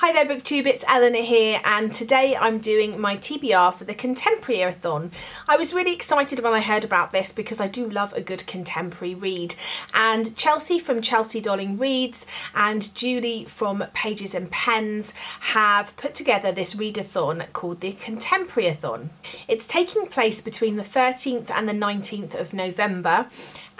Hi there BookTube, it's Eleanor here, and today I'm doing my TBR for the ContemporaryAthon. I was really excited when I heard about this because I do love a good contemporary read, and Chelsea from Chelsea Dolling Reads and Julie from Pages and Pens have put together this readathon called the ContemporaryAthon. It's taking place between the 13th and the 19th of November,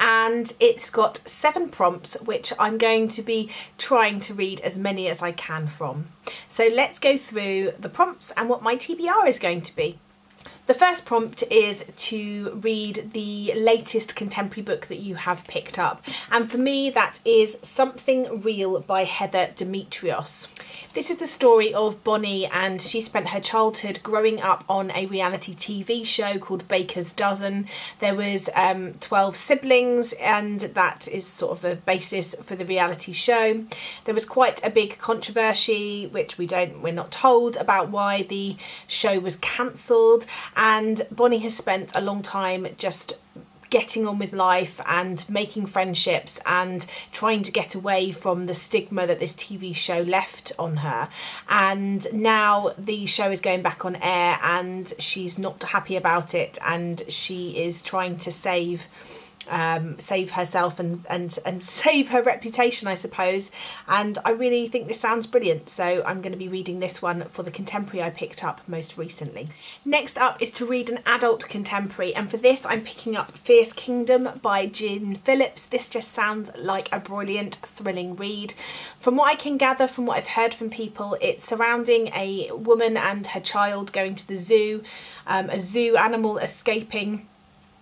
and it's got 7 prompts which I'm going to be trying to read as many as I can from. So let's go through the prompts and what my TBR is going to be. The first prompt is to read the latest contemporary book that you have picked up, and for me that is Something Real by Heather Demetrios. This is the story of Bonnie, and she spent her childhood growing up on a reality TV show called Baker's Dozen. There was 12 siblings, and that is sort of the basis for the reality show. There was quite a big controversy, which we're not told, about why the show was cancelled, and Bonnie has spent a long time just getting on with life and making friendships and trying to get away from the stigma that this TV show left on her. And now the show is going back on air and she's not happy about it, and she is trying to save herself and save her reputation, I suppose. And I really think this sounds brilliant, so I'm going to be reading this one for the contemporary I picked up most recently. Next up is to read an adult contemporary, and for this I'm picking up Fierce Kingdom by Jean Phillips. This just sounds like a brilliant, thrilling read. From what I can gather, from what I've heard from people, it's surrounding a woman and her child going to the zoo, a zoo animal escaping,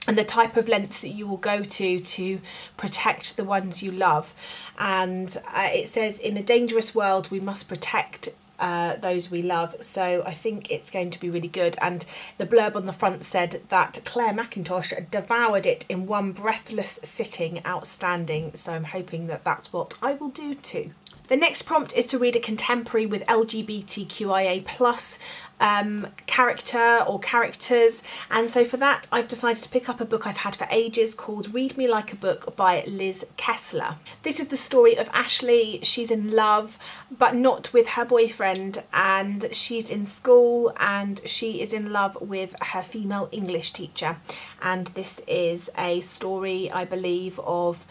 and the type of lengths that you will go to protect the ones you love. And it says, in a dangerous world we must protect those we love. So I think it's going to be really good. And the blurb on the front said that Claire McIntosh devoured it in one breathless sitting. Outstanding. So I'm hoping that that's what I will do too. The next prompt is to read a contemporary with LGBTQIA+ character or characters, and so for that I've decided to pick up a book I've had for ages called Read Me Like a Book by Liz Kessler. This is the story of Ashley. She's in love but not with her boyfriend, and she's in school and she is in love with her female English teacher, and this is a story, I believe, of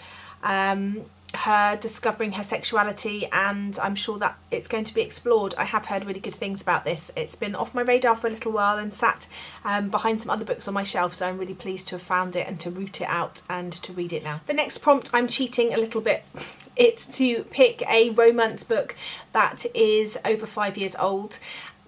her discovering her sexuality, and I'm sure that it's going to be explored. I have heard really good things about this. It's been off my radar for a little while and sat behind some other books on my shelf, so I'm really pleased to have found it and to root it out and to read it now. The next prompt, I'm cheating a little bit. It's to pick a romance book that is over 5 years old.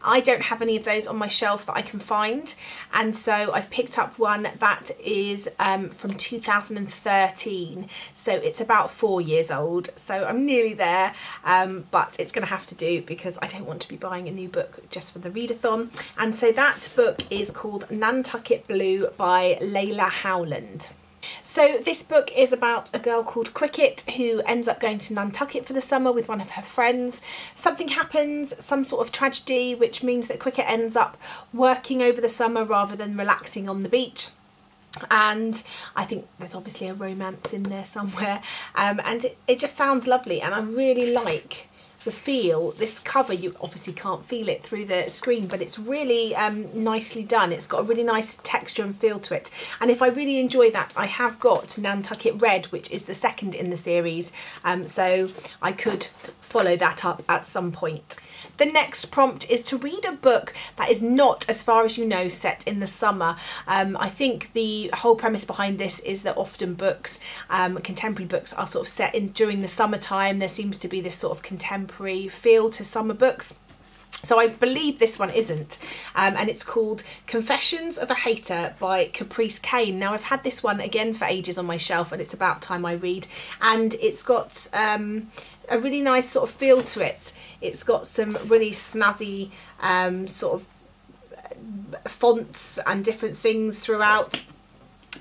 I don't have any of those on my shelf that I can find, and so I've picked up one that is from 2013, so it's about 4 years old, so I'm nearly there, but it's going to have to do because I don't want to be buying a new book just for the readathon. And so that book is called Nantucket Blue by Layla Howland. So this book is about a girl called Cricket who ends up going to Nantucket for the summer with one of her friends. Something happens, some sort of tragedy, which means that Cricket ends up working over the summer rather than relaxing on the beach. And I think there's obviously a romance in there somewhere, and it just sounds lovely, and I really like the feel. This cover, you obviously can't feel it through the screen, but it's really nicely done. It's got a really nice texture and feel to it, and if I really enjoy that, I have got Nantucket Red, which is the second in the series, so I could follow that up at some point. The next prompt is to read a book that is not, as far as you know, set in the summer. I think the whole premise behind this is that often books, contemporary books, are sort of set in during the summertime. There seems to be this sort of contemporary feel to summer books. So I believe this one isn't, and it's called Confessions of a Hater by Caprice Kane. Now I've had this one again for ages on my shelf, and it's about time I read, and it's got a really nice sort of feel to it. It's got some really snazzy sort of fonts and different things throughout.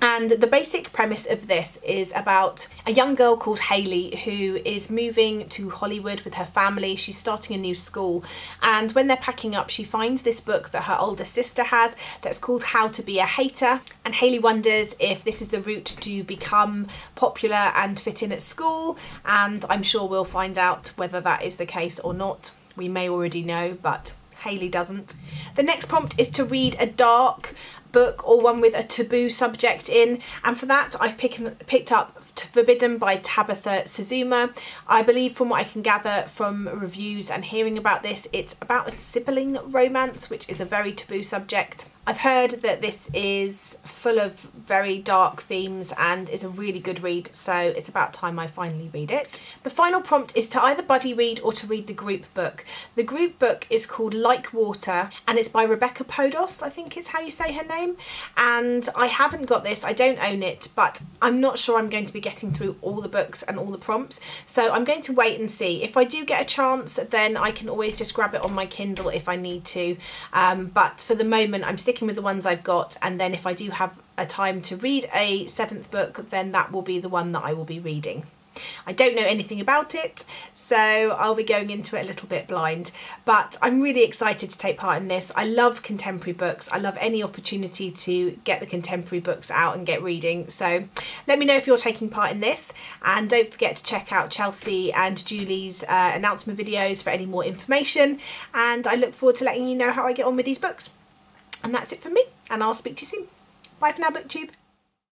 And the basic premise of this is about a young girl called Hayley who is moving to Hollywood with her family. She's starting a new school, and when they're packing up she finds this book that her older sister has that's called How to Be a Hater, and Hayley wonders if this is the route to become popular and fit in at school, and I'm sure we'll find out whether that is the case or not. we may already know, but Hayley doesn't. The next prompt is to read a dark book or one with a taboo subject in, and for that I've picked up Forbidden by Tabitha Suzuma. I believe, from what I can gather from reviews and hearing about this, it's about a sibling romance, which is a very taboo subject. I've heard that this is full of very dark themes and is a really good read, so it's about time I finally read it. The final prompt is to either buddy read or to read the group book. The group book is called Like Water and it's by Rebecca Podos, I think is how you say her name. And I haven't got this, I don't own it, but I'm not sure I'm going to be getting through all the books and all the prompts. So I'm going to wait and see. If I do get a chance, then I can always just grab it on my Kindle if I need to. But for the moment, I'm sticking with the ones I've got, and then if I do have a time to read a 7th book, then that will be the one that I will be reading. I don't know anything about it, so I'll be going into it a little bit blind, but I'm really excited to take part in this. I love contemporary books. I love any opportunity to get the contemporary books out and get reading, so let me know if you're taking part in this, and don't forget to check out Chelsea and Julie's announcement videos for any more information, and I look forward to letting you know how I get on with these books. And that's it from me, and I'll speak to you soon. Bye for now, BookTube.